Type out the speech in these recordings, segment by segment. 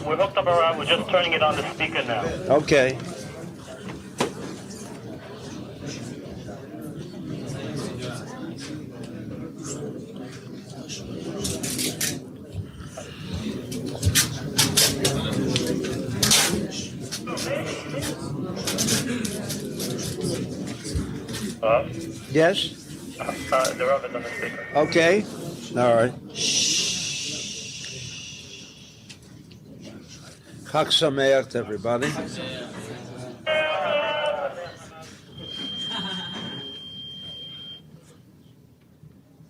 We're hooked up around. We're just turning it on the speaker now. Okay. Yes? The rub is on the speaker. Okay. All right. Chag Sameach to everybody.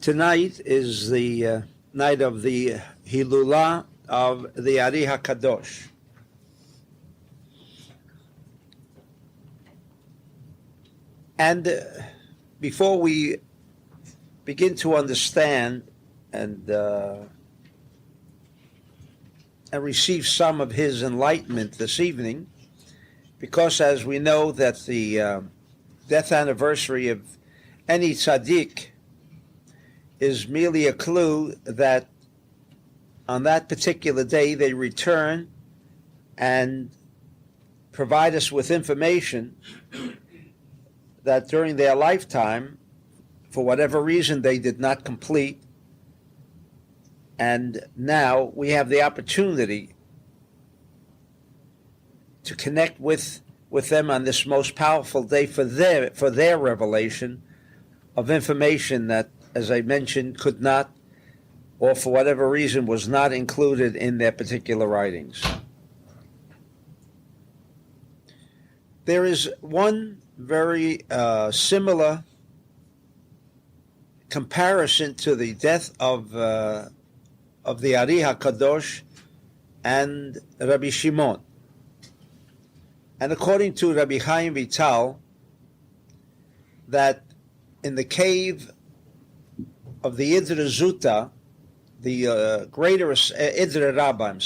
Tonight is the night of the Hilulah of the Ari HaKadosh. And before we begin to understand and receive some of his enlightenment this evening, because as we know that the death anniversary of any tzaddik is merely a clue that on that particular day they return and provide us with information that during their lifetime, for whatever reason, they did not complete. And now we have the opportunity to connect with them on this most powerful day for their revelation of information that, as I mentioned, could not, or for whatever reason, was not included in their particular writings. There is one very similar comparison to the death of the Ari HaKadosh and Rabbi Shimon. And according to Rabbi Chaim Vital, that in the cave of the Idra Zuta, the greater Idra Rabbah,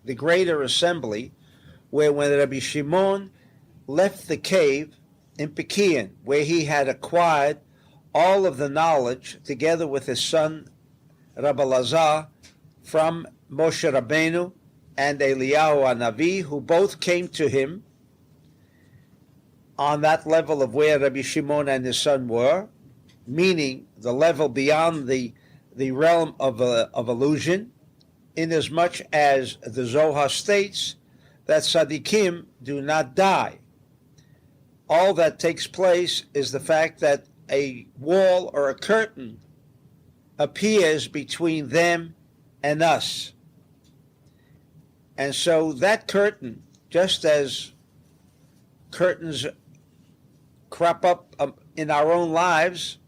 the greater assembly, where when Rabbi Shimon left the cave in Pekian, where he had acquired all of the knowledge together with his son Rabbi Lazar from Moshe Rabbeinu and Eliyahu Hanavi, who both came to him on that level of where Rabbi Shimon and his son were, meaning the level beyond the realm of illusion, inasmuch as the Zohar states that tzaddikim do not die. All that takes place is the fact that a wall or a curtain appears between them and us. And so that curtain, just as curtains crop up in our own lives,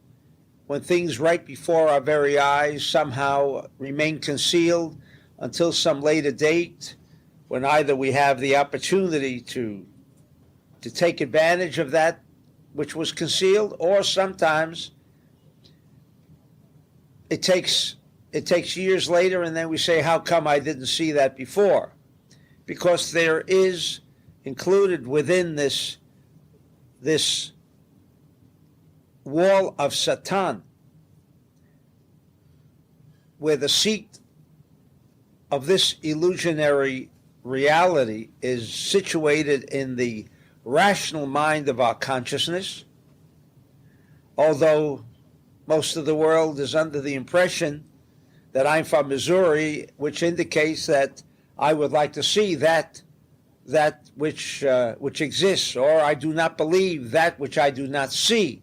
when things right before our very eyes somehow remain concealed until some later date, when either we have the opportunity to take advantage of that which was concealed, or sometimes it takes years later and then we say, how come I didn't see that before? Because there is included within this wall of Satan, where the seat of this illusionary reality is situated in the rational mind of our consciousness, although most of the world is under the impression that I'm from Missouri, which indicates that I would like to see that which exists, or I do not believe that which I do not see.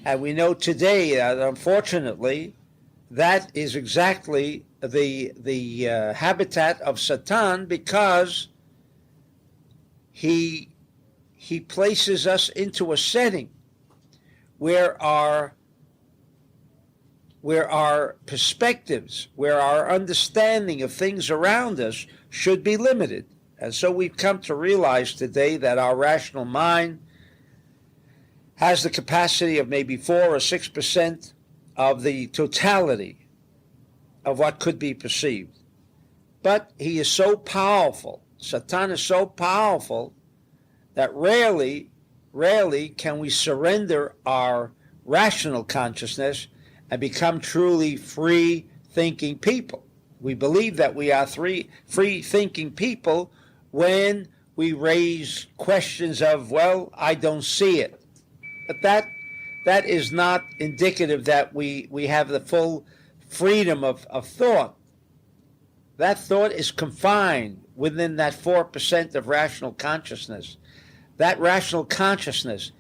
And we know today that, unfortunately, that is exactly the habitat of Satan, because he places us into a setting where our perspectives, where our understanding of things around us should be limited. And so we've come to realize today that our rational mind has the capacity of maybe 4 or 6% of the totality of what could be perceived. But he is so powerful, Satan is so powerful, that rarely can we surrender our rational consciousness and become truly free thinking people. We believe that we are free-thinking people when we raise questions of, well, I don't see it. But that is not indicative that we have the full freedom of thought. That thought is confined within that 4% of rational consciousness. That rational consciousness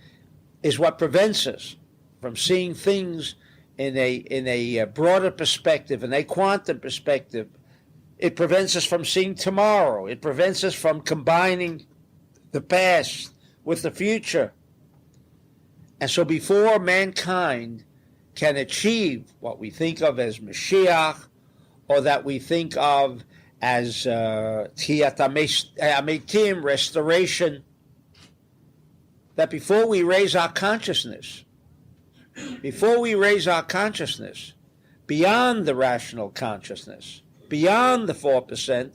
is what prevents us from seeing things in a broader perspective, in a quantum perspective. It prevents us from seeing tomorrow. It prevents us from combining the past with the future. And so before mankind can achieve what we think of as Mashiach, or that we think of as Tiyat HaMetim, restoration, that before we raise our consciousness beyond the rational consciousness, beyond the 4%,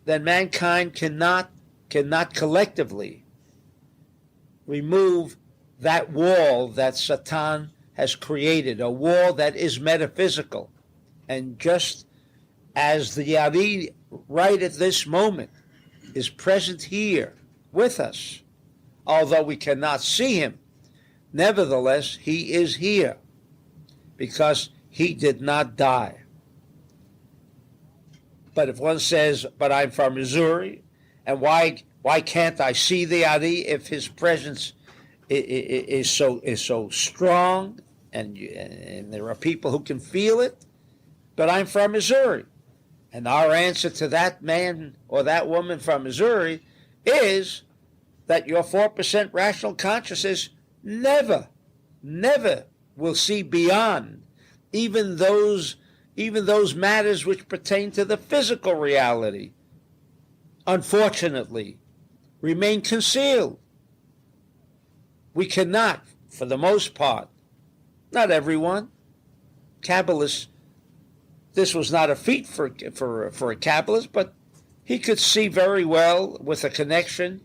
then mankind cannot collectively remove that wall that Satan has created, a wall that is metaphysical. And just as the Yari right at this moment is present here with us, although we cannot see him, nevertheless, he is here because he did not die. But if one says, but I'm from Missouri, and why can't I see the Ari if his presence is so strong, and there are people who can feel it? But I'm from Missouri. And our answer to that man or that woman from Missouri is that your 4% rational consciousness never will see beyond even those matters which pertain to the physical reality. Unfortunately, remain concealed. We cannot, for the most part, not everyone, Kabbalists, this was not a feat for a Kabbalist, but he could see very well with a connection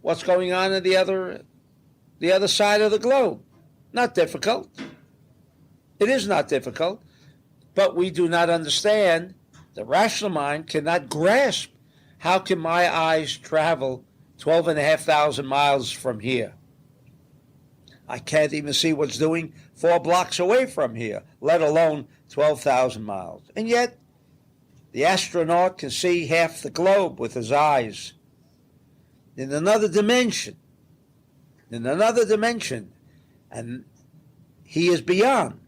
what's going on in the other side of the globe. Not difficult. It is not difficult, but we do not understand. The rational mind cannot grasp. How can my eyes travel 12,500 miles from here? I can't even see what's doing 4 blocks away from here, let alone 12,000 miles. And yet, the astronaut can see half the globe with his eyes in another dimension, and he is beyond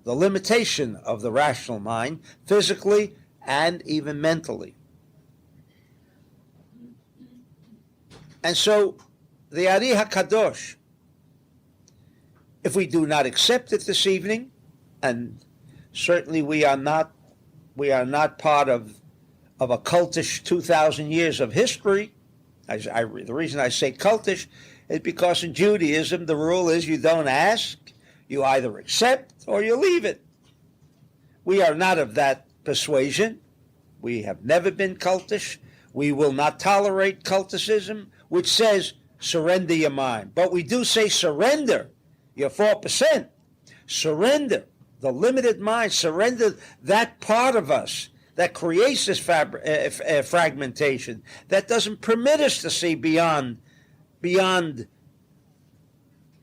the limitation of the rational mind, physically and even mentally. And so, the Ari HaKadosh, if we do not accept it this evening, and certainly we are not part of a cultish 2,000 years of history. The reason I say cultish is because in Judaism the rule is you don't ask, you either accept or you leave it. We are not of that persuasion. We have never been cultish. We will not tolerate culticism, which says surrender your mind. But we do say surrender your 4%. Surrender the limited mind. Surrender that part of us that creates this fragmentation, that doesn't permit us to see beyond the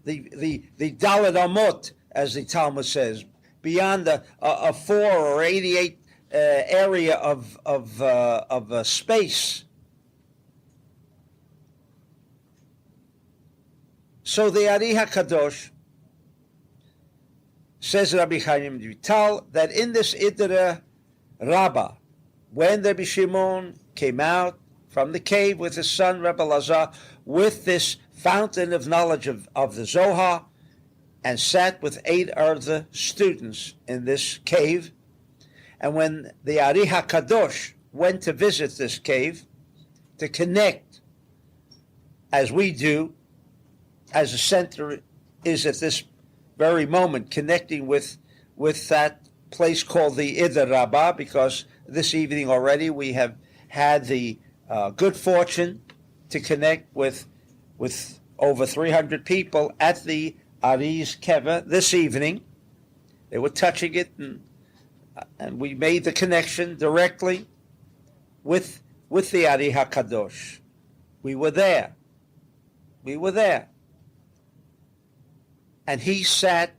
Dalet Amot, as the Talmud says, beyond a 4 or 88 area of space. So the Ari HaKadosh says, Rabbi Chaim Vital, that in this Idra Rabbah, when Rabbi Shimon came out from the cave with his son Rabbi Lazar, with this fountain of knowledge of the Zohar, and sat with 8 other students in this cave, and when the Ari HaKadosh went to visit this cave, to connect, as we do, as the center is at this very moment, connecting with that place called the Idra Rabbah, because this evening already we have had the good fortune to connect with over 300 people at the Ari's Keva this evening. They were touching it and and we made the connection directly with the Ari HaKadosh. We were there. And he sat,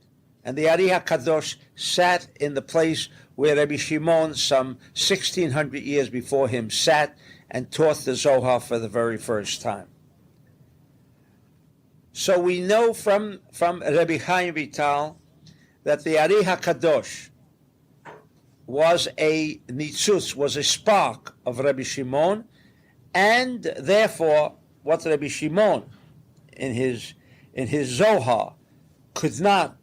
and the Ari HaKadosh sat in the place where Rabbi Shimon, some 1,600 years before him, sat and taught the Zohar for the very first time. So we know from Rabbi Chaim Vital that the Ari HaKadosh was a nitzutz, was a spark of Rabbi Shimon, and therefore what Rabbi Shimon in his Zohar could not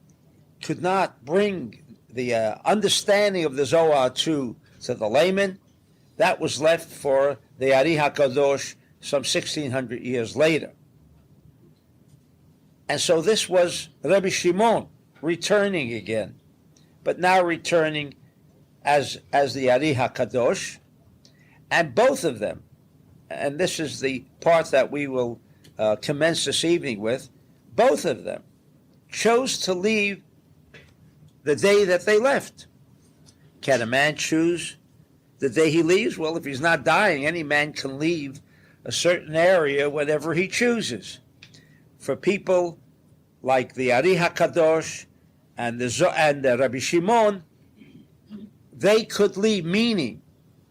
bring the understanding of the Zohar to the layman, that was left for the Ari HaKadosh some 1,600 years later. And so this was Rabbi Shimon returning again, but now returning as the Ari HaKadosh, and both of them, and this is the part that we will commence this evening with, both of them chose to leave the day that they left. Can a man choose the day he leaves? Well, if he's not dying, any man can leave a certain area whenever he chooses. For people like the Ari HaKadosh and the Rabbi Shimon, they could leave, meaning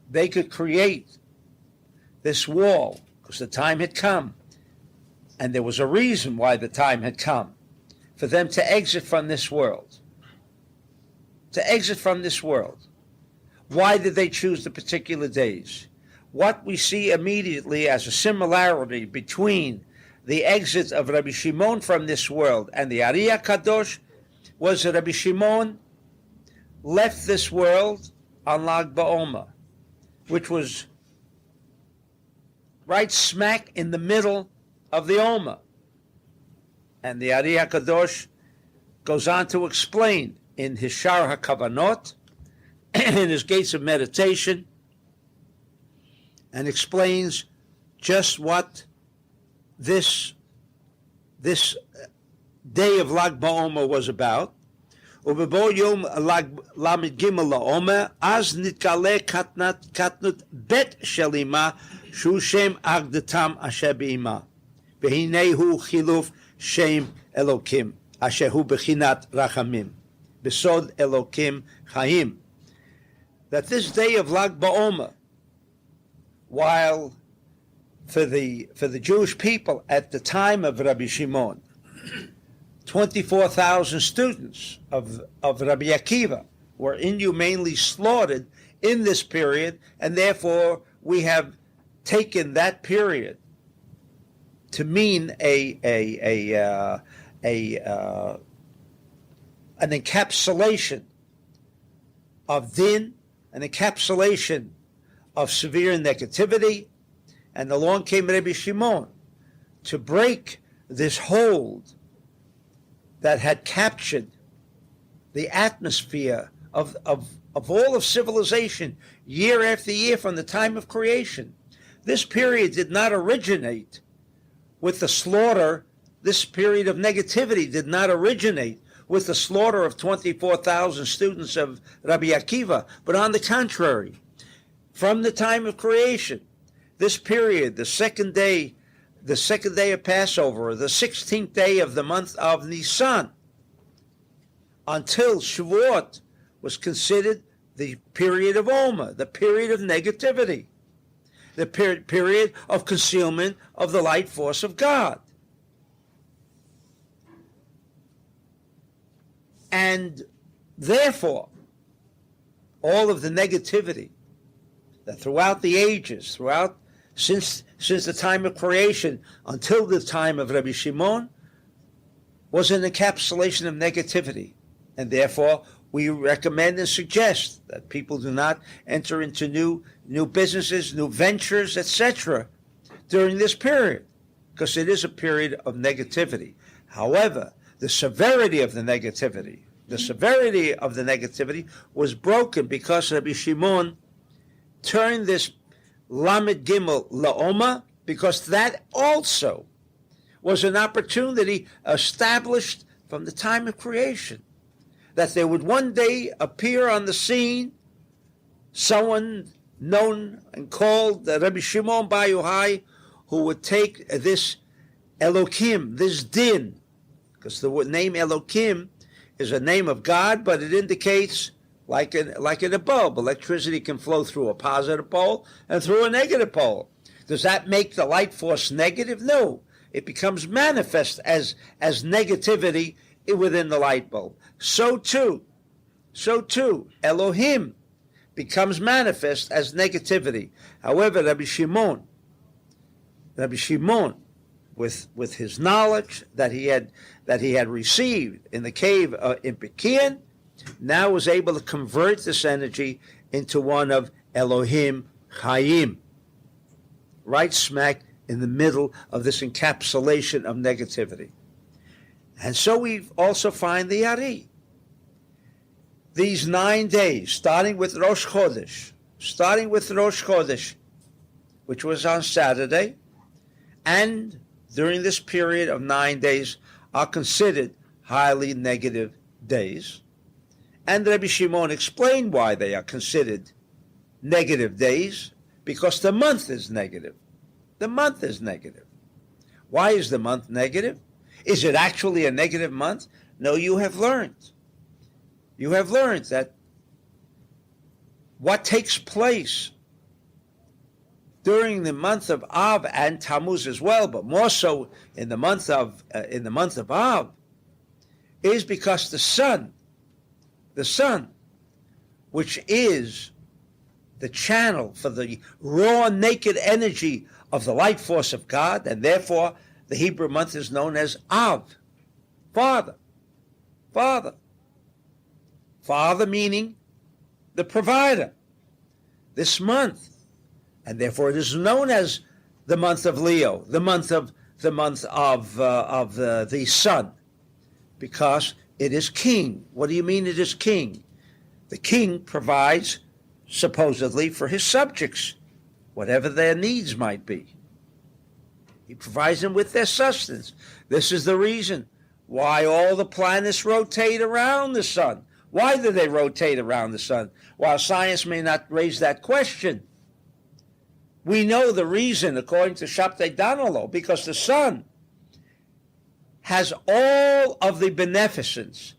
they could create this wall because the time had come, and there was a reason why the time had come for them to exit from this world. To exit from this world. Why did they choose the particular days? What we see immediately as a similarity between the exit of Rabbi Shimon from this world and the Ari HaKadosh was that Rabbi Shimon left this world on Lag BaOmer, which was right smack in the middle of the Omer. And the Ari HaKadosh goes on to explain in his Shar HaKavanot, in his Gates of Meditation, and explains just what this day of Lag BaOmer was about. ובבוא יום ל"ג לעומר, אז נתגלה קטנות בית של אמה, שהוא שם אגדתם אשר באמה. והנה הוא חילוף שם אלוקים, אשר הוא בחינת רחמים. בסוד אלוקים חיים. That this day of Lag BaOmer, while for the Jewish people at the time of Rabbi Shimon, 24,000 students of Rabbi Akiva were inhumanely slaughtered in this period, and therefore we have taken that period to mean an encapsulation of din, an encapsulation of severe negativity, and along came Rabbi Shimon to break this hold that had captured the atmosphere of all of civilization year after year from the time of creation. This period did not originate with the slaughter. This period of negativity did not originate with the slaughter of 24,000 students of Rabbi Akiva, but on the contrary, from the time of creation, this period, the second day of Passover, or the 16th day of the month of Nisan, until Shavuot, was considered the period of Omer, the period of negativity, the period of concealment of the light force of God. And therefore, all of the negativity that throughout the ages, since the time of creation until the time of Rabbi Shimon, was an encapsulation of negativity. And therefore, we recommend and suggest that people do not enter into new businesses, new ventures, etc. during this period, because it is a period of negativity. However, the severity of the negativity was broken because Rabbi Shimon turned this Lamed Gimel La'oma, because that also was an opportunity established from the time of creation. that there would one day appear on the scene someone known and called Rabbi Shimon Bar Yochai, who would take this Elokim, this din, because the name Elokim is a name of God, but it indicates, like in a bulb, electricity can flow through a positive pole and through a negative pole. Does that make the light force negative? No. It becomes manifest as negativity within the light bulb. So too, Elohim becomes manifest as negativity. However, Rabbi Shimon, with his knowledge that he had received in the cave in Pekian, now was able to convert this energy into one of Elohim Chaim, right smack in the middle of this encapsulation of negativity. And so we also find the Ari. These 9 days, starting with Rosh Chodesh, which was on Saturday, and during this period of 9 days are considered highly negative days. And Rabbi Shimon explained why they are considered negative days, because the month is negative. The month is negative. Why is the month negative? Is it actually a negative month? No, you have learned. You have learned that what takes place during the month of Av and Tammuz as well, but more so in the month of Av, is because the sun, which is the channel for the raw, naked energy of the light force of God, and therefore the Hebrew month is known as Av, Father. Father meaning the provider. This month, and therefore it is known as the month of Leo, the month of the sun, because it is king. What do you mean it is king? The king provides supposedly for his subjects, whatever their needs might be. He provides them with their sustenance. This is the reason why all the planets rotate around the sun. Why do they rotate around the sun? While science may not raise that question, we know the reason, according to Shabtai Danilo, because the sun has all of the beneficence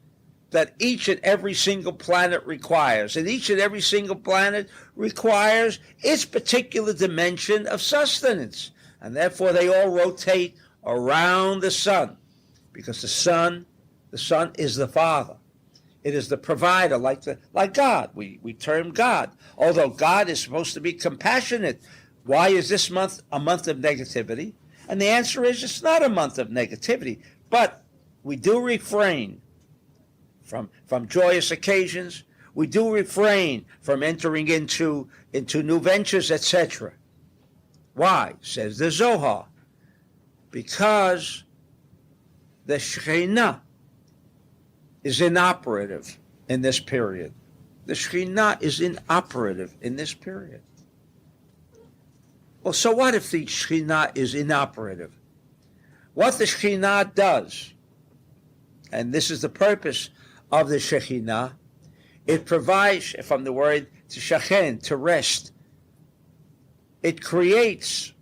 that each and every single planet requires. And each and every single planet requires its particular dimension of sustenance. And therefore they all rotate around the sun, because the sun is the Father. It is the provider, like God. We term God. Although God is supposed to be compassionate. Why is this month a month of negativity? And the answer is it's not a month of negativity. But we do refrain from joyous occasions. We do refrain from entering into new ventures, etc. Why? Says the Zohar. Because the Shekhinah is inoperative in this period. The Shekhinah is inoperative in this period. Well, so what if the Shekhinah is inoperative? What the Shekhinah does, and this is the purpose of the Shekhinah, it provides, from the word to shachen, to rest. It creates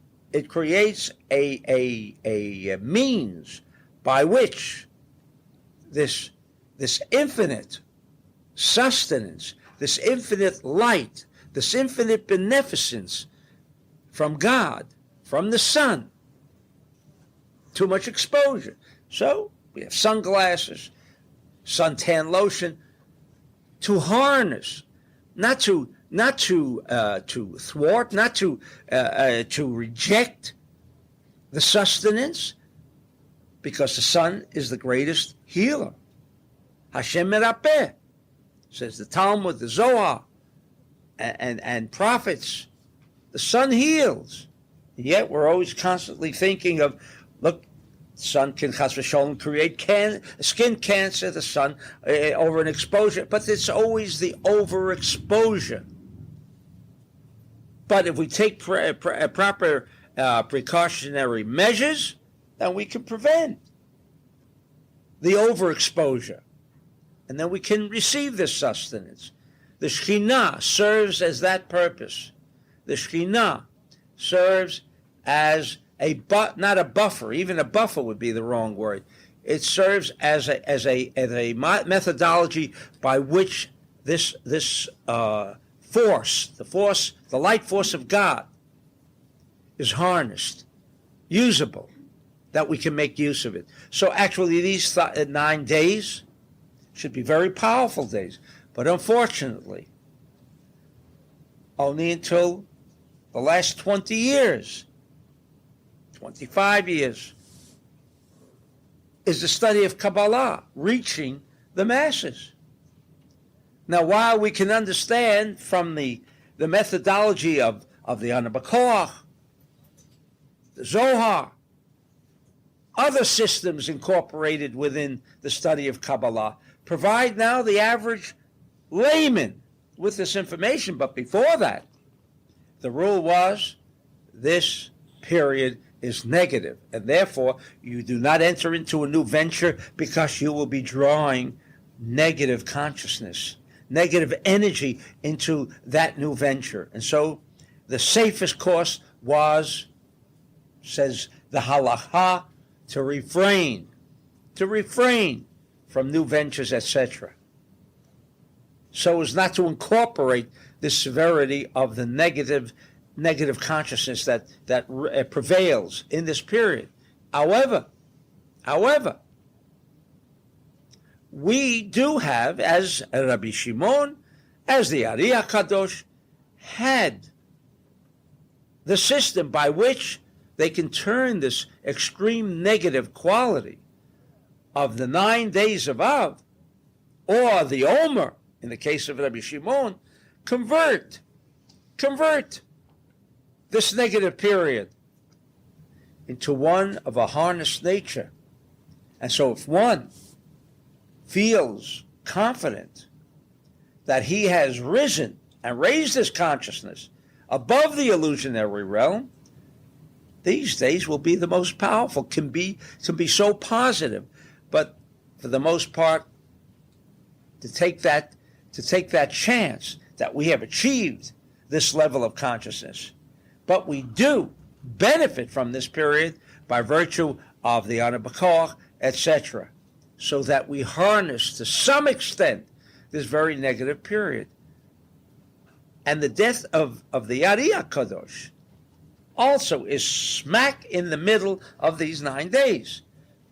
a means by which this infinite sustenance, this infinite light, this infinite beneficence from God, from the sun, too much exposure. So we have sunglasses, suntan lotion, to harness, not to thwart, not to reject the sustenance, because the sun is the greatest healer. Hashem merapeh, says the Talmud, the Zohar, and prophets. The sun heals. And yet we're always constantly thinking of, look, the sun can chas v'sholem create skin cancer, the sun over an exposure, but it's always the overexposure. But if we take proper precautionary measures, then we can prevent the overexposure. and then we can receive this sustenance. The Shekhinah serves as that purpose. The Shekhinah serves as not a buffer. Even a buffer would be the wrong word. It serves as a methodology by which this force, the light force of God, is harnessed, usable, that we can make use of it. So actually, these 9 days should be very powerful days. But unfortunately, only until the last 20 years, 25 years, is the study of Kabbalah reaching the masses. Now, while we can understand from the methodology of the Anabakoach, the Zohar, other systems incorporated within the study of Kabbalah, provide now the average layman with this information. But before that, the rule was this period is negative, and therefore you do not enter into a new venture because you will be drawing negative consciousness, negative energy into that new venture. And so the safest course was, says the halacha, to refrain from new ventures, etc., so as not to incorporate the severity of the negative consciousness that prevails in this period. However, we do have, as Rabbi Shimon, as the Ari HaKadosh, had the system by which they can turn this extreme negative quality of the 9 days of Av, or the Omer, in the case of Rabbi Shimon, convert this negative period into one of a harnessed nature. And so if one feels confident that he has risen and raised his consciousness above the illusionary realm, these days will be the most powerful, can be so positive. But for the most part, to take that chance that we have achieved this level of consciousness. But we do benefit from this period by virtue of the Anabakoach, etc., so that we harness to some extent this very negative period. And the death of the Ari HaKadosh also is smack in the middle of these 9 days.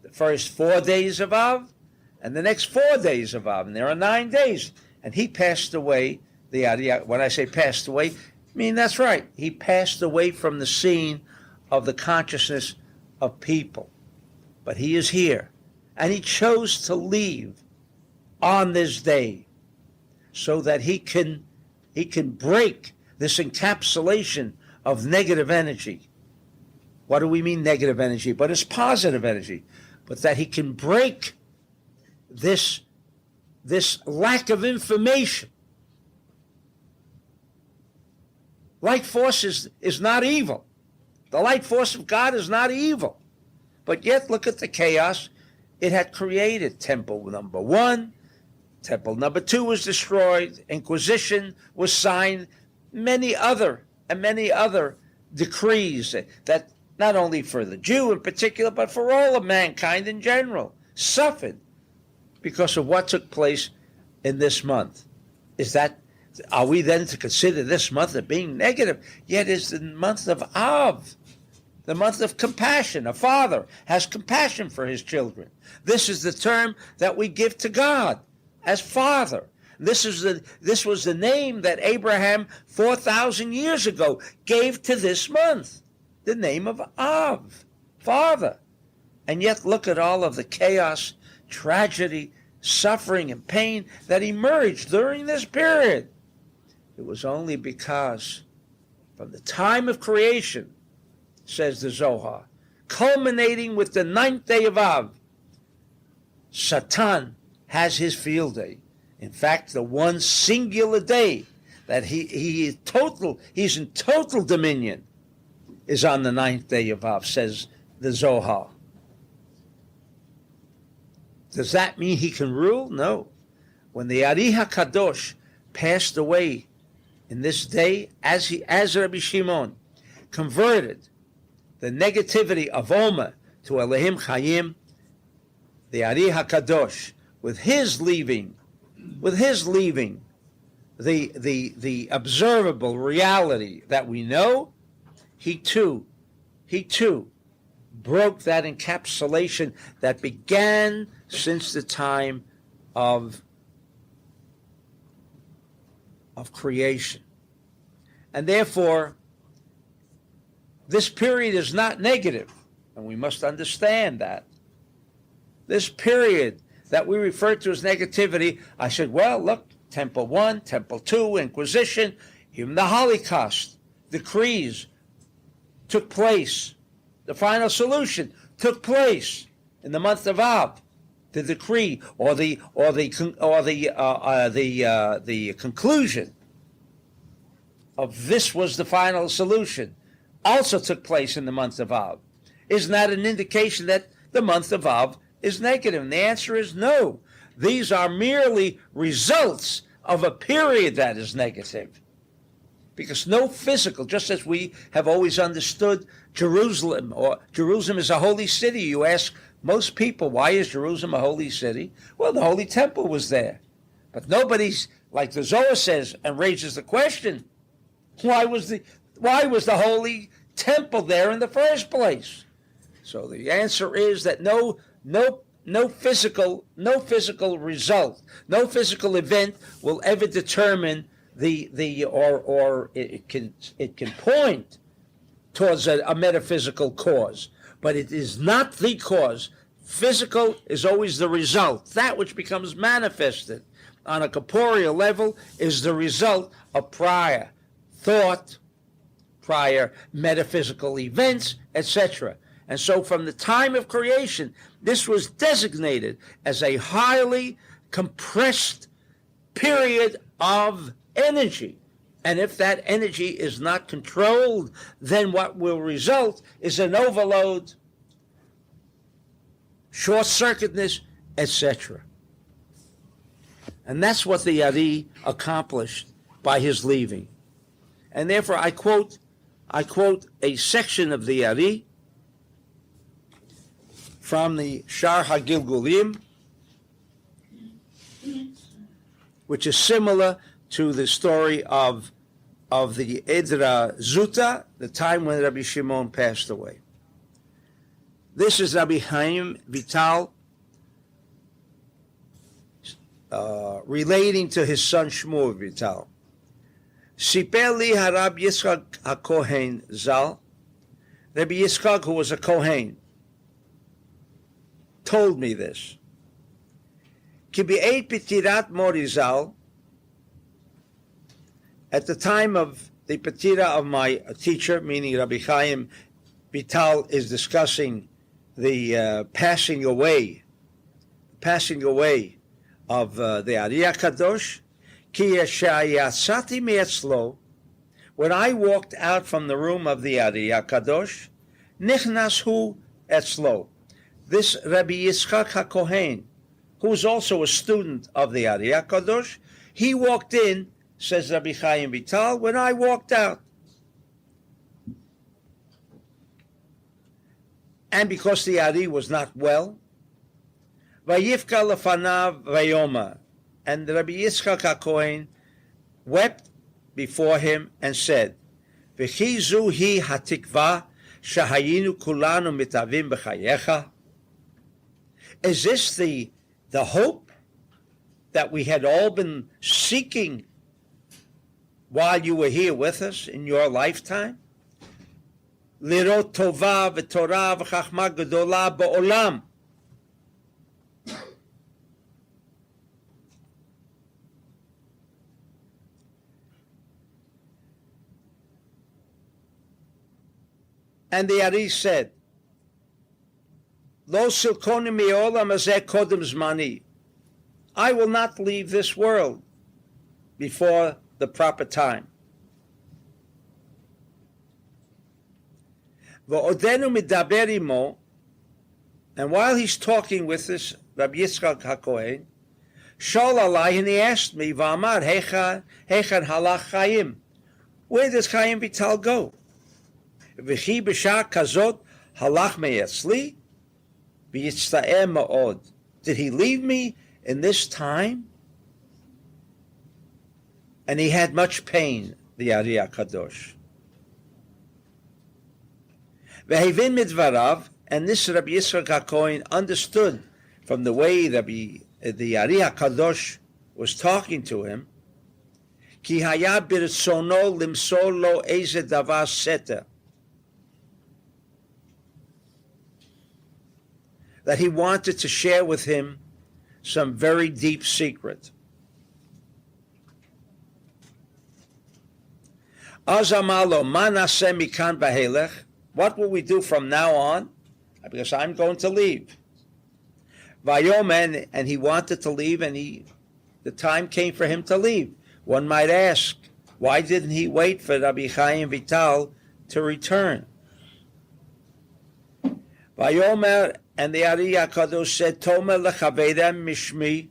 The first 4 days of Av, and the next 4 days of Av, and there are 9 days. And he passed away, the Ari, when I say passed away, I mean that's right. He passed away from the scene of the consciousness of people. But he is here, and he chose to leave on this day so that he can break this encapsulation of negative energy. What do we mean negative energy? But it's positive energy. But that he can break this lack of information. Light force is not evil. The light force of God is not evil. But yet look at the chaos it had created. Temple number 1, temple number 2 was destroyed, Inquisition was signed, many other decrees that not only for the Jew in particular, but for all of mankind in general, suffered because of what took place in this month. Are we then to consider this month as being negative? Yet it's the month of Av, the month of compassion. A father has compassion for his children. This is the term that we give to God as Father. This was the name that Abraham 4,000 years ago gave to this month, the name of Av, Father. And yet look at all of the chaos, tragedy, suffering, and pain that emerged during this period. It was only because from the time of creation, says the Zohar, culminating with the 9th day of Av, Satan has his field day. In fact, the one singular day that he's in total dominion is on the 9th day of Av, says the Zohar. Does that mean he can rule? No. when the Ari HaKadosh passed away in this day, as Rabbi Shimon converted the negativity of Omer to Elohim Chayim, the Ari HaKadosh, with his leaving the observable reality that we know, he too broke that encapsulation that began since the time of creation. And therefore, this period is not negative, and we must understand that. This period that we refer to as negativity, I said, well, look, Temple 1, Temple 2, Inquisition, even the Holocaust, decrees took place. The final solution took place in the month of Av. The decree or the conclusion of this was the final solution also took place in the month of Av. Isn't that an indication that the month of Av is negative? And the answer is no. These are merely results of a period that is negative. Because no physical, just as we have always understood Jerusalem is a holy city. You ask most people, why is Jerusalem a holy city? Well, the Holy Temple was there. But nobody's, like the Zohar says, and raises the question, why was the Holy Temple there in the first place? So the answer is that no physical result, no physical event will ever determine it can point towards a metaphysical cause, but it is not the cause. Physical is always the result. That which becomes manifested on a corporeal level is the result of prior thought, prior metaphysical events, etc. And so from the time of creation, this was designated as a highly compressed period of energy. And if that energy is not controlled, then what will result is an overload, short-circuitedness, etc. And that's what the Ari accomplished by his leaving. And therefore I quote a section of the Ari from the Shar HaGilgulim, which is similar to the story of the Edra Zuta, the time when Rabbi Shimon passed away. This is Rabbi Chaim Vital relating to his son Shmuel Vital. Siper li Harab Yitzchak HaKohen Zal, Rabbi Yitzchak, who was a Kohen, told me this. Ki be'et petirat Mori Zal, at the time of the petira of my teacher, meaning Rabbi Chaim Vital is discussing the passing away of the Ari HaKadosh, ki yatsati me'etzlo, when I walked out from the room of the Ari HaKadosh, nichnas hu etzlo. This Rabbi Yitzchak HaKohen, who was also a student of the Ari HaKadosh, he walked in, says Rabbi Chaim Vital, when I walked out. And because the Ari was not well, Vayivka lefanav vayoma, and Rabbi Yitzchak HaKohen wept before him and said, V'chi zu hi hatikva shahayinu kulanu mitavim b'chayecha. Is this the hope that we had all been seeking while you were here with us in your lifetime? Lirot tova v'torah v'chachma gedola ba'olam. And the Ari said, Lo silkoni mi'olam hazeh kodem zmani. I will not leave this world before the proper time. V'odenu midaber imo, and while he's talking with this Rabbi Yitzchak HaKohen, Shol alai, and he asked me, V'amar, Hechan halach Chaim. Where does Chaim Vital go? V'chi b'shah kazot halach me'etzli, v'yitzta'er ma'od. Did he leave me in this time? And he had much pain, the Ari HaKadosh. V'hevin midvarav, and this Rabbi Yitzchak HaKohen understood from the way the Ari HaKadosh was talking to him, Ki haya birtzono limsor lo eze davar seter, that he wanted to share with him some very deep secret. Azamalo manaseh mikan v'helech, what will we do from now on? Because I'm going to leave. Vayomen, and he wanted to leave, and the time came for him to leave. One might ask, why didn't he wait for Rabbi Chaim Vital to return? Vayomer, and the Ari HaKadosh said, Tomer lechaveirem mishmi,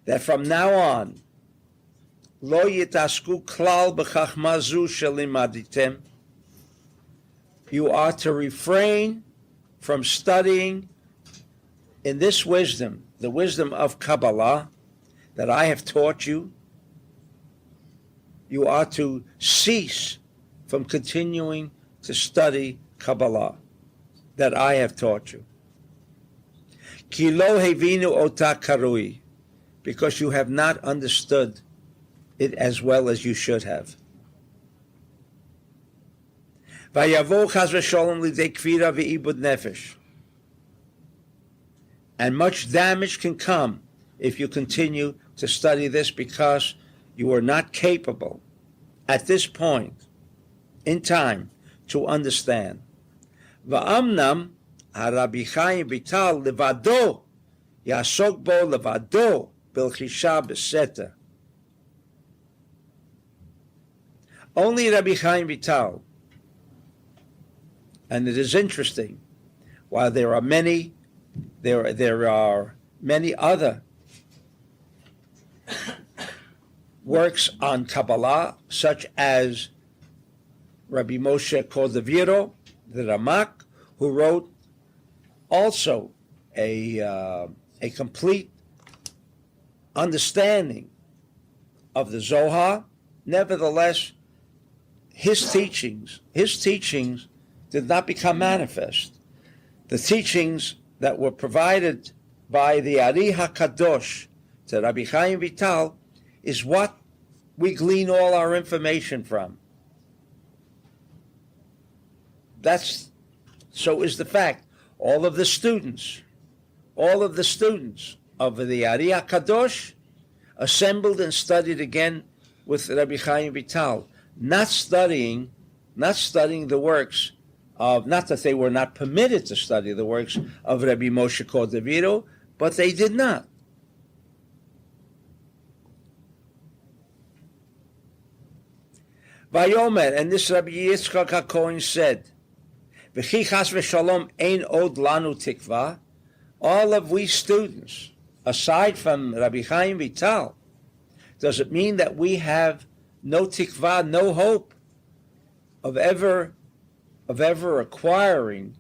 that from now on, lo yitasku klal b'chachma zu shelimaditem, you are to refrain from studying in this wisdom, the wisdom of Kabbalah that I have taught you. You are to cease from continuing to study Kabbalah that I have taught you. Ki lo hevinu ota karui, because you have not understood it as well as you should have. Vayavo chas v'sholom lidei kfira v'ibud nefesh. And much damage can come if you continue to study this, because you are not capable at this point in time to understand. Va'amnam harabi Chaim Vital levado yasok bo levado bilchisha b'seter. Only Rabbi Chaim Vital, and it is interesting, while there are many other works on Kabbalah, such as Rabbi Moshe Cordovero, the Ramak, who wrote also a complete understanding of the Zohar. Nevertheless, his teachings did not become manifest. The teachings that were provided by the Ari HaKadosh to Rabbi Chaim Vital is what we glean all our information from. So is the fact. All of the students of the Ari HaKadosh assembled and studied again with Rabbi Chaim Vital, not studying the works of, not that they were not permitted to study the works of Rabbi Moshe Cordovero, but they did not. Vayomer, and this Rabbi Yitzchak HaKohen said, V'chi chas v'shalom ein od lanu tikva, all of we students, aside from Rabbi Chaim Vital, does it mean that we have no tikva, no hope of ever acquiring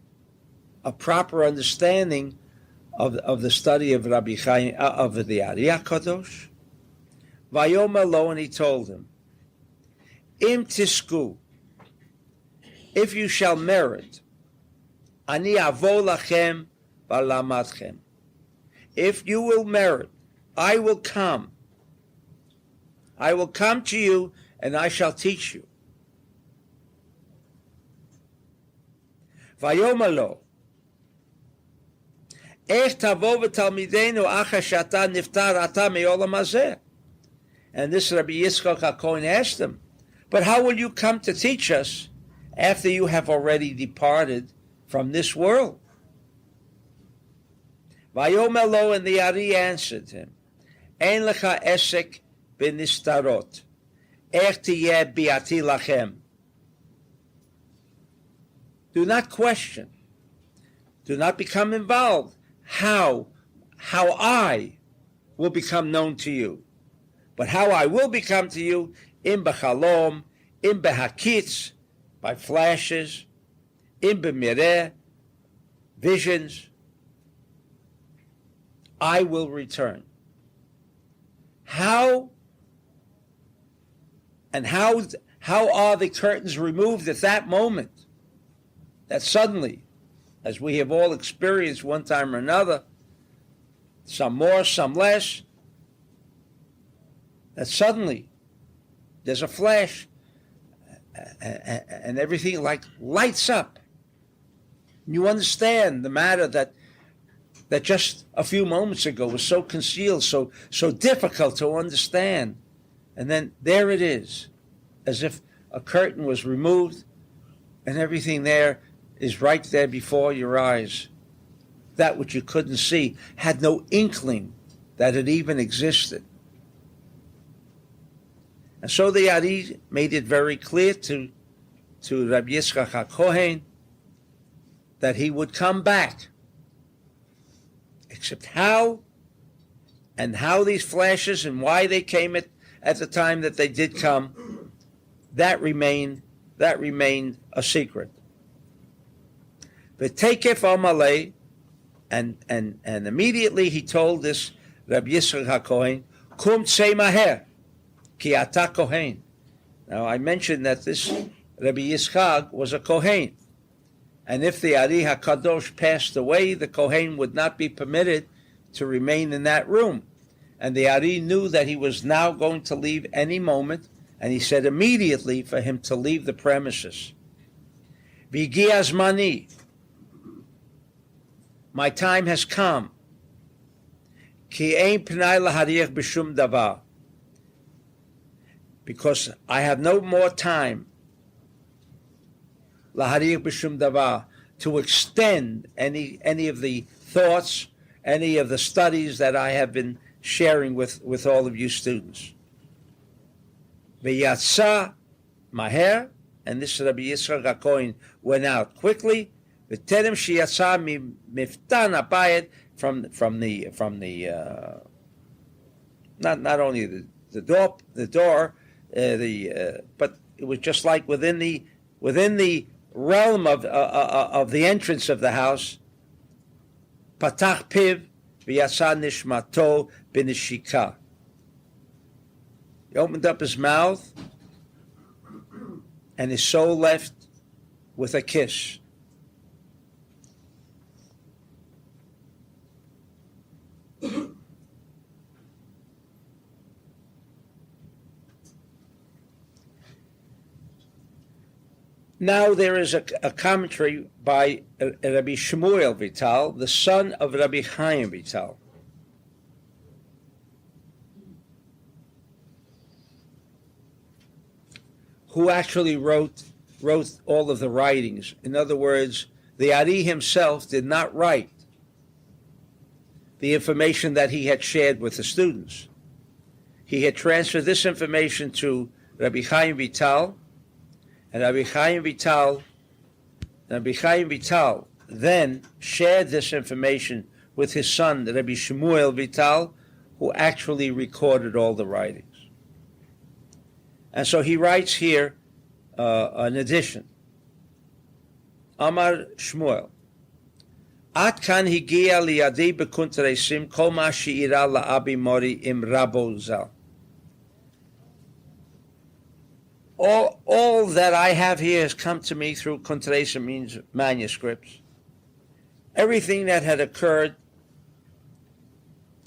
a proper understanding of the study of Rabbi Chaim, of the Ari HaKadosh? Vayomer lo, and he told him, Im tisku, if you shall merit, ani avo lachem v'lamadchem. If you will merit, I will come. I will come to you and I shall teach you. Vayomer lo, ech tavo v'talmideinu achar shata niftar ata me'olam hazeh. And this Rabbi Yitzchak HaKohen asked him, but how will you come to teach us after you have already departed from this world? Vayomer lo, and the Ari answered him, Ein lecha esek b'nistarot, ech tiyeh bi'ati lachem. Do not question Do not become involved. How I will become known to you. But how I will become to you, im b'chalom, im b'hakitz, by flashes, im b'mireh, visions, I will return. How are the curtains removed at that moment? That suddenly, as we have all experienced one time or another, some more, some less, that suddenly there's a flash and everything like lights up. You understand the matter that just a few moments ago was so concealed, so difficult to understand. And then there it is, as if a curtain was removed and everything there is right there before your eyes. That which you couldn't see, had no inkling that it even existed. And so the Ari made it very clear to Rabbi Yitzchak HaKohen that he would come back. Except how, and how these flashes and why they came at the time that they did come, that remained a secret. V'tekef Amalei, and immediately he told this Rabbi Yitzchak HaKohen, Kum tzei maher, ki ata kohen. Now I mentioned that this Rabbi Yitzchak was a Kohen, and if the Ari HaKadosh passed away, the Kohen would not be permitted to remain in that room. And the Ari knew that he was now going to leave any moment, and he said immediately for him to leave the premises. V'igi azmani, my time has come. Ki ein pnai lahariach b'shum davar, because I have no more time, lahariach b'shum davar, to extend any of the thoughts, any of the studies that I have been sharing with all of you students. V'yatsa maher, and this Rabbi Yitzchak HaKohen went out quickly. V'terem sheyatsa miftan habayit, from the not only the door, but it was just like within the realm of the entrance of the house. Patach piv v'yatsa nishmato b'nishika. He opened up his mouth, and his soul left with a kiss. Now there is a commentary by Rabbi Shmuel Vital, the son of Rabbi Chaim Vital. Who actually wrote all of the writings. In other words, the Ari himself did not write the information that he had shared with the students. He had transferred this information to Rabbi Chaim Vital, and Rabbi Chaim Vital then shared this information with his son, Rabbi Shmuel Vital, who actually recorded all the writings. And so he writes here an addition. Amar Shmuel, At kan higia liyadi bekuntresim kol ma she'ira la'abi mori im rabo zal. All that I have here has come to me through kuntresim, means manuscripts. Everything that had occurred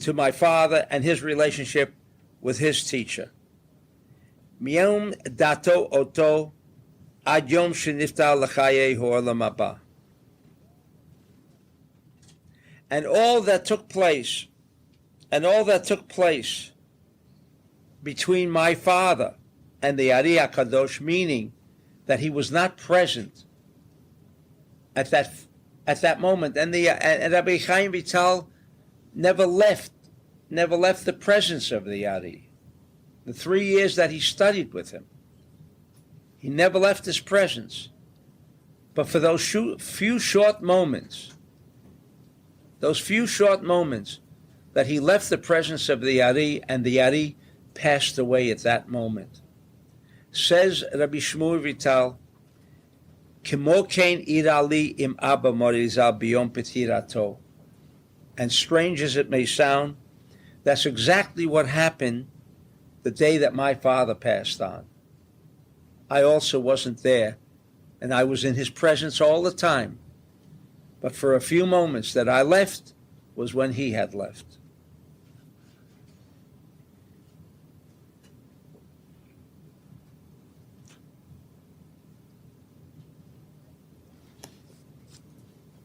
to my father and his relationship with his teacher. Miyom dato oto ad yom shenifta l'chaye ha'olam haba. And all that took place between my father and the Ari HaKadosh, meaning that he was not present at that moment, and Rabbi Chaim Vital never left the presence of the Ari. The 3 years that he studied with him, he never left his presence. But for those few short moments those few short moments that he left the presence of the Ari, and the Ari passed away at that moment. Says Rabbi Shmuel Vital, Kimo kein irali im Abba Morizal biyom petirato. And strange as it may sound, that's exactly what happened the day that my father passed on. I also wasn't there, and I was in his presence all the time. But for a few moments that I left was when he had left.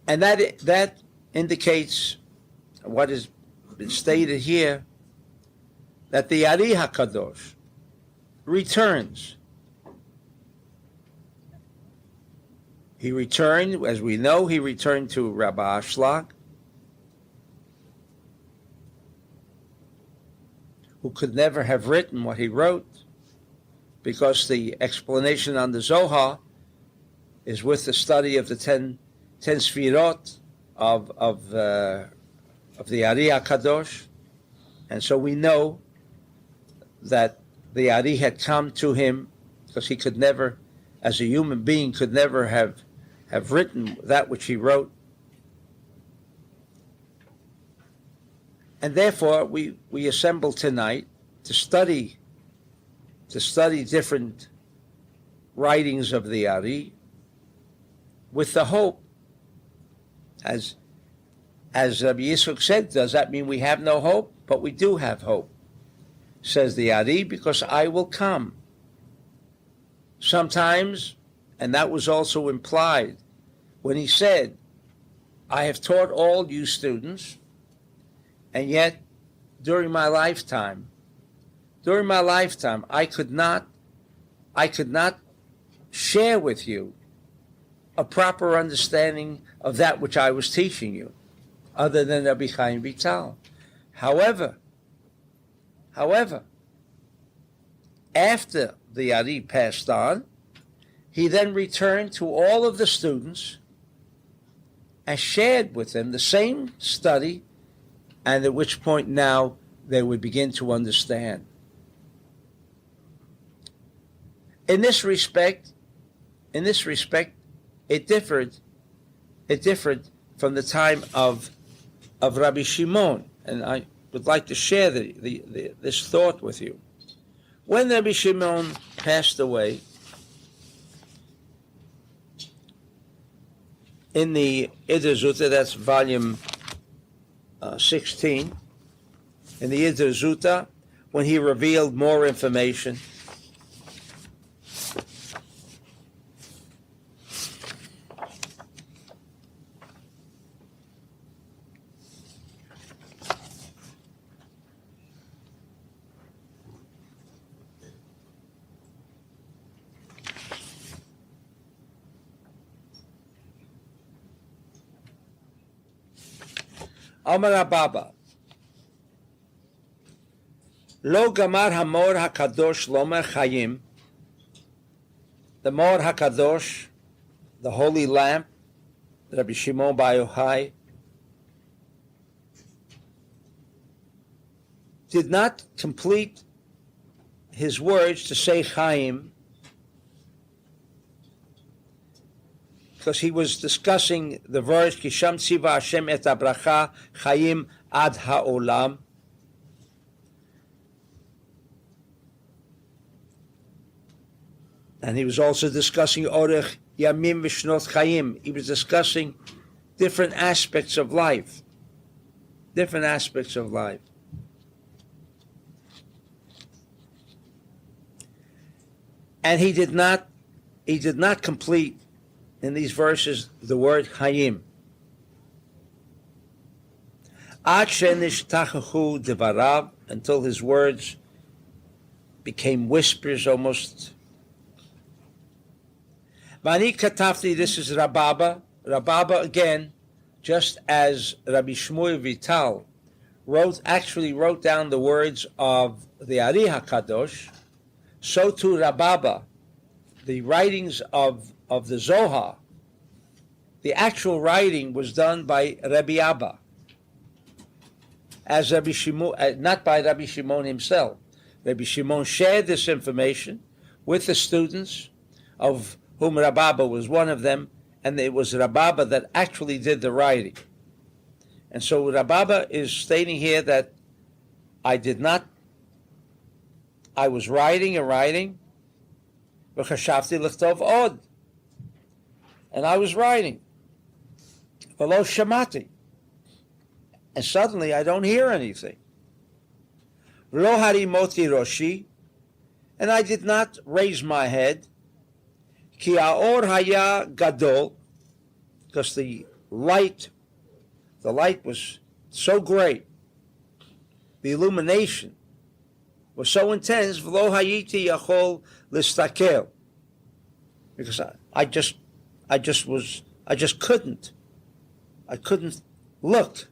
And that indicates what has been stated here, that the Ari HaKadosh returns. He returned, as we know, he returned to Rabbi Ashlag, who could never have written what he wrote, because the explanation on the Zohar is with the study of the 10 Sfirot of the Ari HaKadosh. And so we know that the Ari had come to him, because he could never, as a human being, could never have written that which he wrote. And therefore we assemble tonight to study different writings of the Ari, with the hope, as Rabbi Yisroel said, does that mean we have no hope? But we do have hope, says the Ari, because I will come. Sometimes, and that was also implied when he said, I have taught all you students, and yet during my lifetime, I could not share with you a proper understanding of that which I was teaching you, other than Rabbi Chaim Vital. However, after the Ari passed on, he then returned to all of the students and shared with them the same study, and at which point now they would begin to understand. In this respect, it differed from the time of Rabbi Shimon, and I would like to share this thought with you. When Rabbi Shimon passed away, in the Idr Zuta, that's volume 16, in the Idr Zuta, when he revealed more information, Amar Ababa, Lo Gamar Hamor HaKadosh Lomer Chayim, the Mor HaKadosh, the holy lamp, Rabbi Shimon Bar Yochai, did not complete his words to say Chaim, because he was discussing the verse Kisham Tziva Hashem et Abracha Chaim Ad Ha'olam. And he was also discussing Orech Yamim Vishnot Chaim. He was discussing different aspects of life. Different aspects of life. And he did not complete in these verses the word Hayim. Ad she'nishtachachu devarav, until his words became whispers almost. Vani katafti, this is Rababa. Rababa again, just as Rabbi Shmuel Vital actually wrote down the words of the Ari HaKadosh, so too Rababa, the writings of the Zohar, the actual writing was done by Rabbi Abba. as Rabbi Shimon, not by Rabbi Shimon himself. Rabbi Shimon shared this information with the students, of whom Rababa was one of them, and it was Rababa that actually did the writing. And so Rababa is stating here that I was writing and writing, v'chashavti lichtov od, and I was writing, v'lo shamati, and suddenly I don't hear anything. V'lo harimoti roshi, and I did not raise my head, ki ha'or haya gadol, because the light was so great, the illumination was so intense, v'lo hayiti yachol listakel, because I just couldn't look.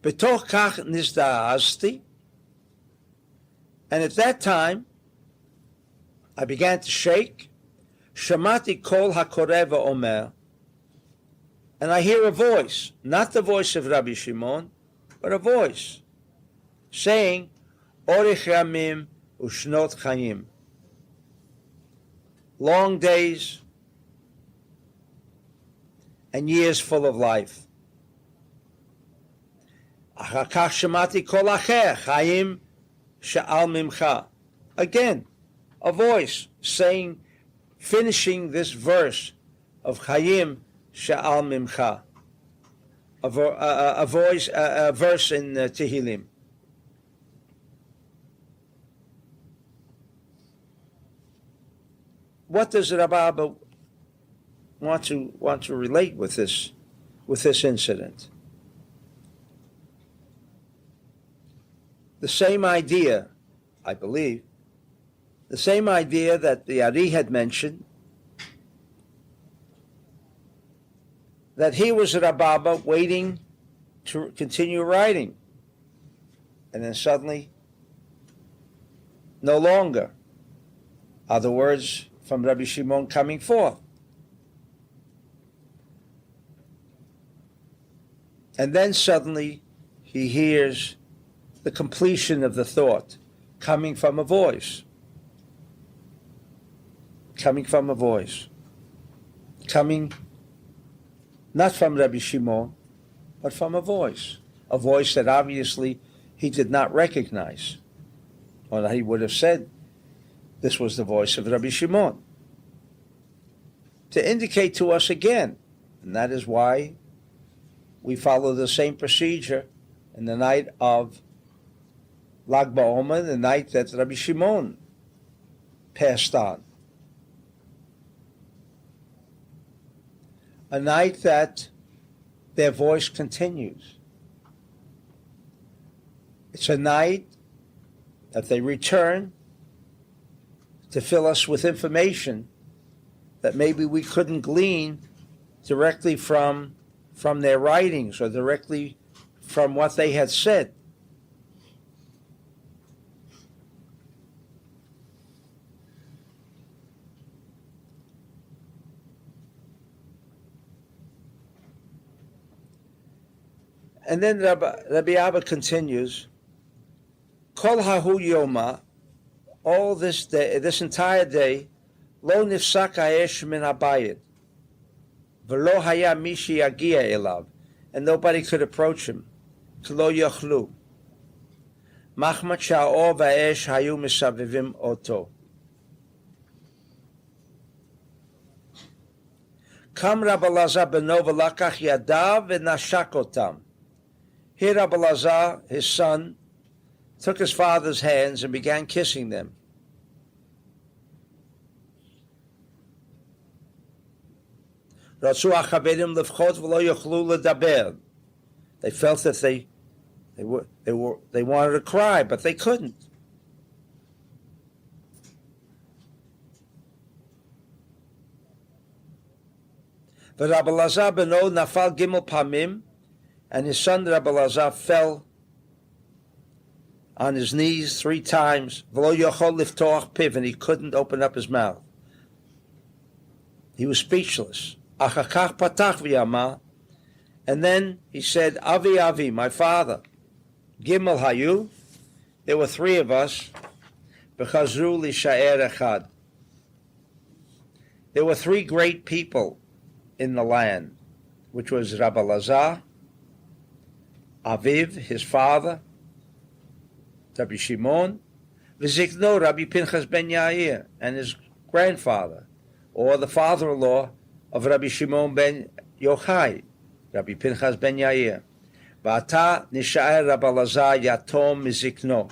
B'toch kach nizda'azti, and at that time I began to shake. Shamati kol hakoreva omer, and I hear a voice, not the voice of Rabbi Shimon, but a voice saying, Orich Yamim Ushnot Chayim, long days and years full of life. Achakach Shamati Kol Acher Chayim She'al Mimcha. Again, a voice saying, finishing this verse of Chayim She'al Mimcha, a verse in Tehillim. What does Rabba want to relate with this incident? The same idea, I believe, the same idea that the Ari had mentioned, that he was Rababa waiting to continue writing, and then suddenly, no longer are the words from Rabbi Shimon coming forth. And then suddenly he hears the completion of the thought coming from a voice. Coming not from Rabbi Shimon, but from a voice that obviously he did not recognize, or that he would have said this was the voice of Rabbi Shimon, to indicate to us again, and that is why we follow the same procedure in the night of Lag BaOmer, the night that Rabbi Shimon passed on. A night that their voice continues. It's a night that they return to fill us with information that maybe we couldn't glean directly from their writings or directly from what they had said. And then Rabbi Abba continues, Kol hahu yoma, all this day, this entire day, lo nifsak ha'esh min habayit, v'lo haya mishi yagia elav, and nobody could approach him, k'lo yochlu, machmat sha'or v'esh hayu misavivim oto. Kam Rabbi Elazar beno v'lakach yadav v'nashak otam. Here Rabbi Elazar, his son, took his father's hands and began kissing them. They felt that they wanted to cry, but they couldn't. Rabbi Elazar beno nafal gimel pamim, and his son Rabbi Elazar fell on his knees 3 times, v'lo yochol liftoach piv, and he couldn't open up his mouth. He was speechless. Achakach patach v'yama, And then he said, Avi, Avi, my father. Gimel Hayu, there were three of us. B'chazru l'sha'er echad. There were three great people in the land, which was Rabbi Lazar, Aviv, his father, Rabbi Shimon, v'zikno Rabbi Pinchas ben Yair, and his grandfather, or the father-in-law of Rabbi Shimon ben Yochai, Rabbi Pinchas ben Yair. V'ata nisha'er Rabbi Lazar yatom mizikno,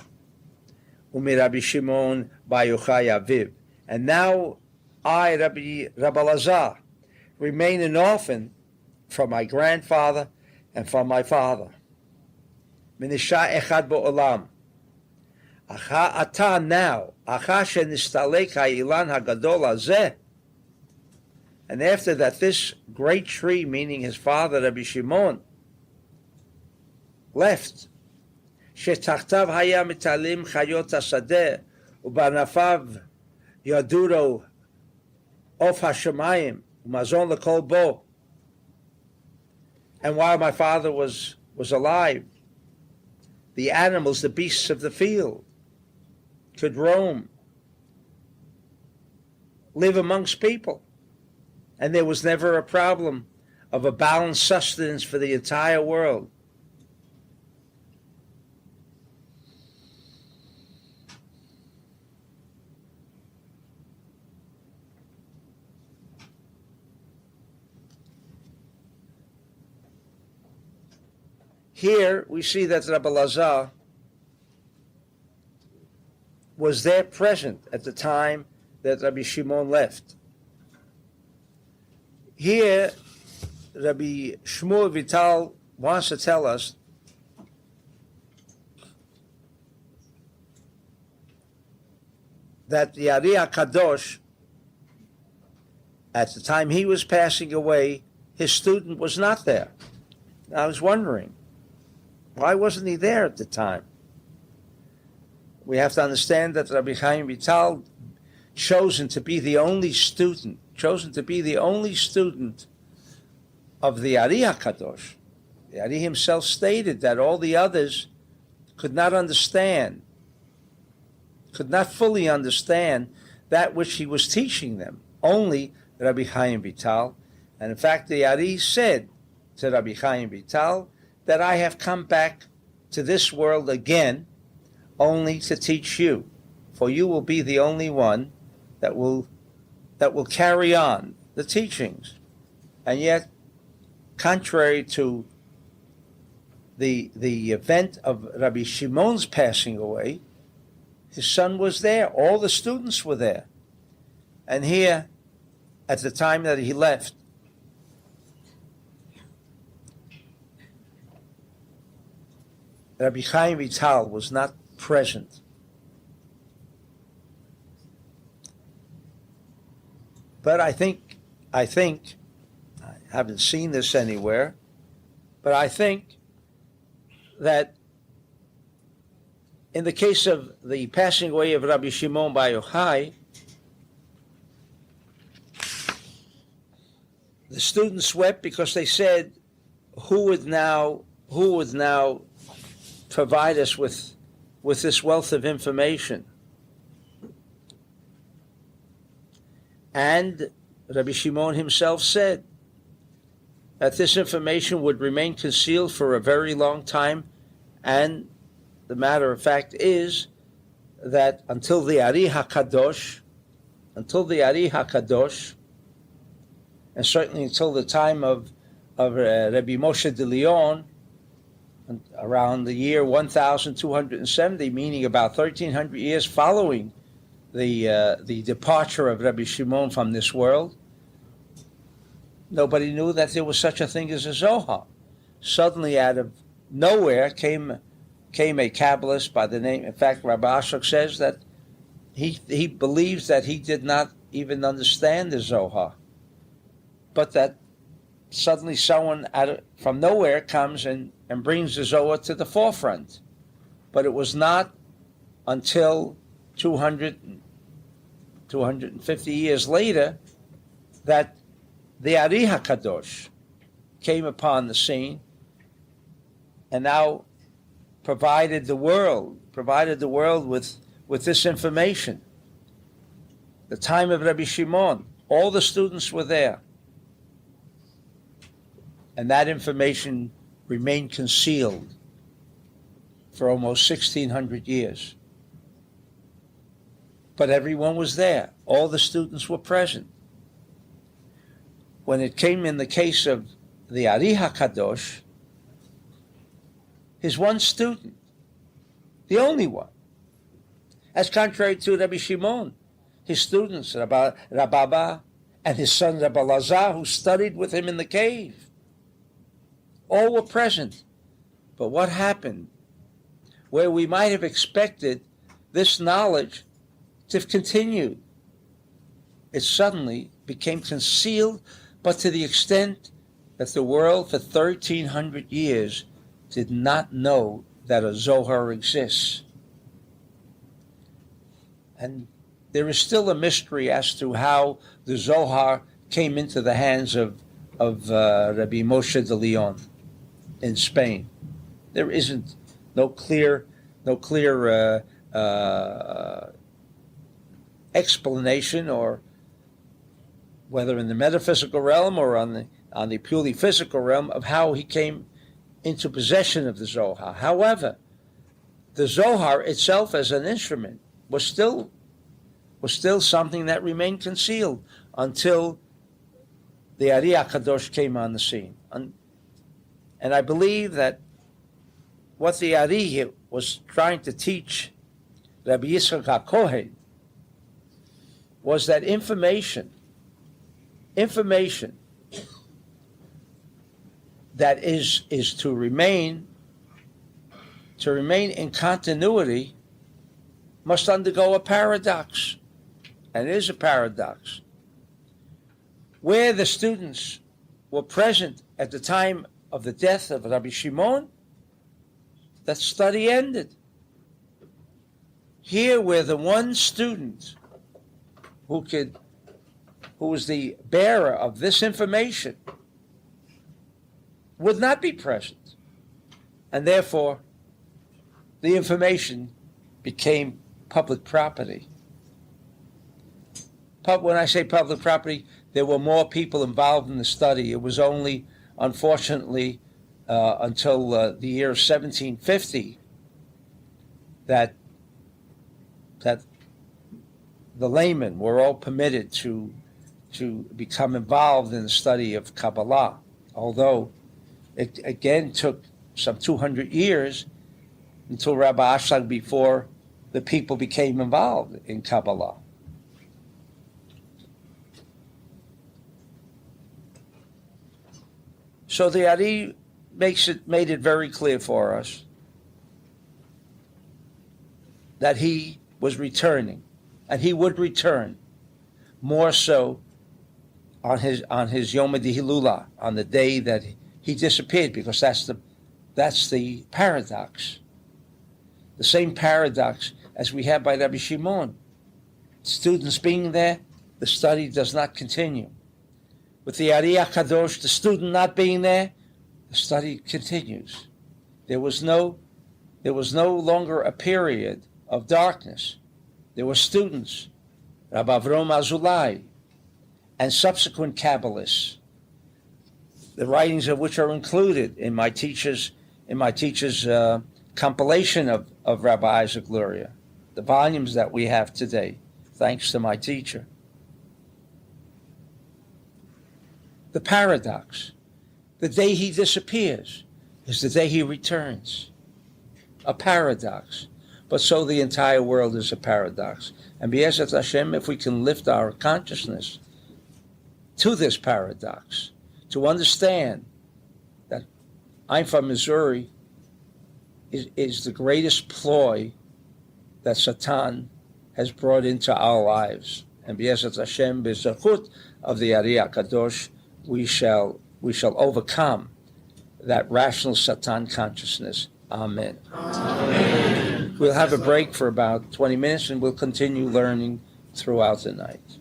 umi Rabbi Shimon bar Yochai Aviv. And now I, Rabbi Lazar, remain an orphan from my grandfather and from my father. Minisha echad bo'olam. Acha ata now, acha shenistalek ha'ilan hagadol hazeh. And after that, this great tree, meaning his father, Rabbi Shimon, left. Shetachtav haya mitalim chayot hasadeh, ubanafav yaduro of hashemayim, umazon lekol bo. And while my father was alive, the animals, the beasts of the field, could roam, live amongst people. And there was never a problem of a balanced sustenance for the entire world. Here we see that Rabbi Lazar was there present at the time that Rabbi Shimon left. Here, Rabbi Shmuel Vital wants to tell us that the Ari HaKadosh, at the time he was passing away, his student was not there. I was wondering, why wasn't he there at the time? We have to understand that Rabbi Chaim Vital, chosen to be the only student of the Ari HaKadosh. The Ari himself stated that all the others could not fully understand that which he was teaching them. Only Rabbi Chaim Vital. And in fact, the Ari said to Rabbi Chaim Vital that I have come back to this world again only to teach you, for you will be the only one that will carry on the teachings. And yet, contrary to the event of Rabbi Shimon's passing away, his son was there. All the students were there. And here, at the time that he left, Rabbi Chaim Vital was not present. But I think, I haven't seen this anywhere, but I think that in the case of the passing away of Rabbi Shimon bar Yochai, the students wept because they said, who would now provide us with this wealth of information? And Rabbi Shimon himself said that this information would remain concealed for a very long time, and the matter of fact is that until the Ari HaKadosh, and certainly until the time of Rabbi Moshe de Leon, around the year 1270, meaning about 1300 years following the departure of Rabbi Shimon from this world, nobody knew that there was such a thing as a Zohar. Suddenly, out of nowhere, came a Kabbalist by the name. In fact, Rabbi Ashok says that he believes that he did not even understand the Zohar, but that suddenly someone from nowhere comes and brings the Zohar to the forefront. But it was not until 250 years later that the Ari HaKadosh came upon the scene and now provided the world with this information. The time of Rabbi Shimon, all the students were there. And that information remained concealed for almost 1,600 years. But everyone was there. All the students were present. When it came in the case of the Ari HaKadosh, his one student, the only one, as contrary to Rabbi Shimon, his students, Rababa, and his son Rabbi Lazar, who studied with him in the cave, all were present. But what happened? Where we might have expected this knowledge to have continued, it suddenly became concealed, but to the extent that the world for 1,300 years did not know that a Zohar exists. And there is still a mystery as to how the Zohar came into the hands of Rabbi Moshe de Leon in Spain. There isn't no clear explanation, or whether in the metaphysical realm or on the purely physical realm, of how he came into possession of the Zohar. However, the Zohar itself as an instrument was still something that remained concealed until the Ari HaKadosh came on the scene. And I believe that what the Ari was trying to teach Rabbi Yitzchak HaKohen was that information that is to remain in continuity must undergo a paradox. And it is a paradox. Where the students were present at the time of the death of Rabbi Shimon, that study ended. Here, where the one student who was the bearer of this information would not be present, and therefore the information became public property. When I say public property, there were more people involved in the study. It was only, unfortunately, until the year 1750 that the laymen were all permitted to become involved in the study of Kabbalah, although it again took some 200 years until Rabbi Ashlag before the people became involved in Kabbalah. So the Ari made it very clear for us that he was returning, and he would return more so on his Yom Hilulah, on the day that he disappeared, because that's the paradox, the same paradox as we have by Rabbi Shimon. Students being there, the study does not continue. With the Ari HaKadosh, the student not being there, the study continues. There was no longer a period of darkness. There were students, Rabbi Avrom Azulai, and subsequent Kabbalists, the writings of which are included in my teacher's compilation of Rabbi Isaac Luria, the volumes that we have today, thanks to my teacher. The paradox, the day he disappears is the day he returns. A paradox. But so the entire world is a paradox. And B'ezrat Hashem, if we can lift our consciousness to this paradox, to understand that I'm from Missouri is the greatest ploy that Satan has brought into our lives. And B'ezrat Hashem, b'zachut of the Ari HaKadosh, we shall overcome that rational Satan consciousness. Amen. Amen. We'll have a break for about 20 minutes, and we'll continue learning throughout the night.